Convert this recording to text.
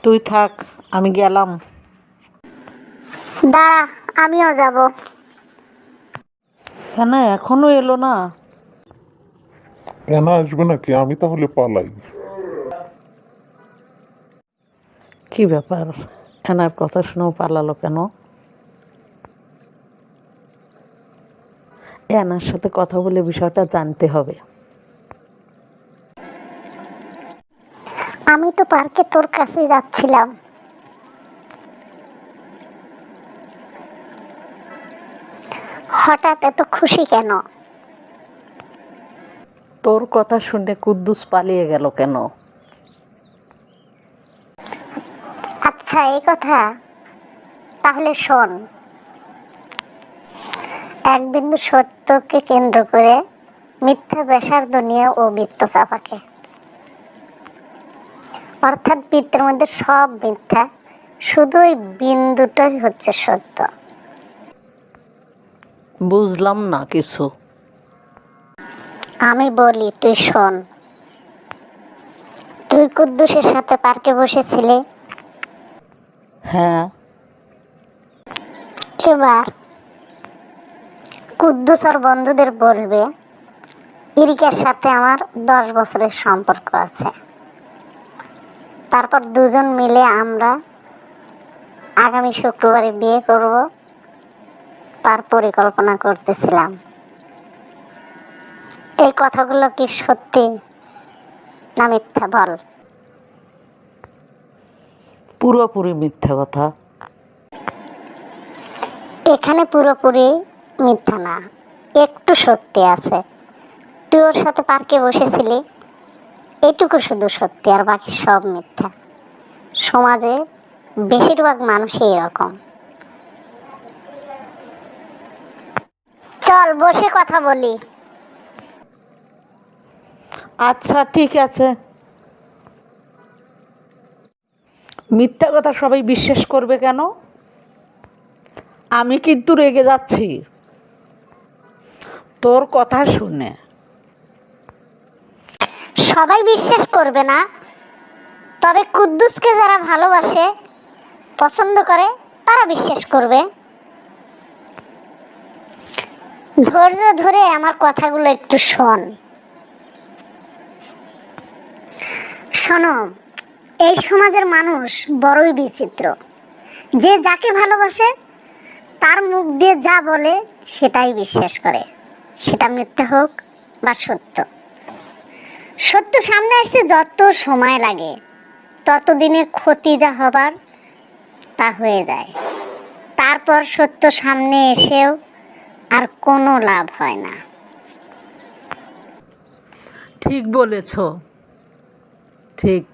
তুই থাক, আমি গেলাম। দাঁড়া, আমিও যাব। কেন এখনো এলো না? কেন আসবে নাকি? আমি তাহলে পালাই। কি ব্যাপার, এনার কথা শুনেও পালালো কেন? এনার সাথে কথা বলে বিষয়টা জানতে হবে। আমি তো পার্কে তোর কাছে যাচ্ছিলাম। হঠাৎ এত খুশি কেন? তোর কথা শুনে কুদ্দুস পালিয়ে গেল কেন? আচ্ছা, এই কথা তাহলে শোন। একদিন সত্যকে কেন্দ্র করে মিথ্যা ব্যাসার্ধ নিয়ে ও বৃত্ত চাপাকে, অর্থাৎ বৃত্তের মধ্যে সব মিথ্যা, শুধু ওই বিন্দুটাই হচ্ছে সত্য। বুঝলাম না কিছু। আমি বলি, তুই শোন। তুই কুদ্দুসের সাথে পার্কে বসেছিলি। হ্যাঁ। এবার কুদ্দুস আর বন্ধুদের বলবে ইরিকার সাথে আমার 10 বছরের সম্পর্ক আছে। তারপর দুজন মিলে আমরা আগামী শুক্রবারে বিয়ে করব, তার পরিকল্পনা করতেছিলাম। এই কথাগুলো কি সত্যি না মিথ্যা বল? পুরোপুরি মিথ্যা কথা। এখানে পুরোপুরি মিথ্যা না, একটু সত্যি আছে। তুই ওর সাথে পার্কে বসেছিলি, এইটুকু শুধু সত্যি, আর বাকি সব মিথ্যা। সমাজে বেশিরভাগ মানুষই এরকম। চল বসে কথা বলি। আচ্ছা ঠিক আছে। মিথ্যা কথা সবাই বিশ্বাস করবে কেন? আমি কিন্তু রেগে যাচ্ছি তোর কথা শুনে। সবাই বিশ্বাস করবে না, তবে কুদ্দুসকে যারা ভালোবাসে, পছন্দ করে, তারা বিশ্বাস করবে। ধৈর্য ধরে আমার কথাগুলো একটু শোন। শোনো, এই সমাজের মানুষ বড়ই বিচিত্র। যে যাকে ভালোবাসে তার মুখ দিয়ে যা বলে সেটাই বিশ্বাস করে, সেটা মিথ্যে হোক বা সত্য। সত্য সামনে আসতে যত সময় লাগে, ততদিনে ক্ষতি যা হবার তা হয়ে যায়। তারপর সত্য সামনে এসেও আর কোনো লাভ হয় না। ঠিক বলেছ, ঠিক।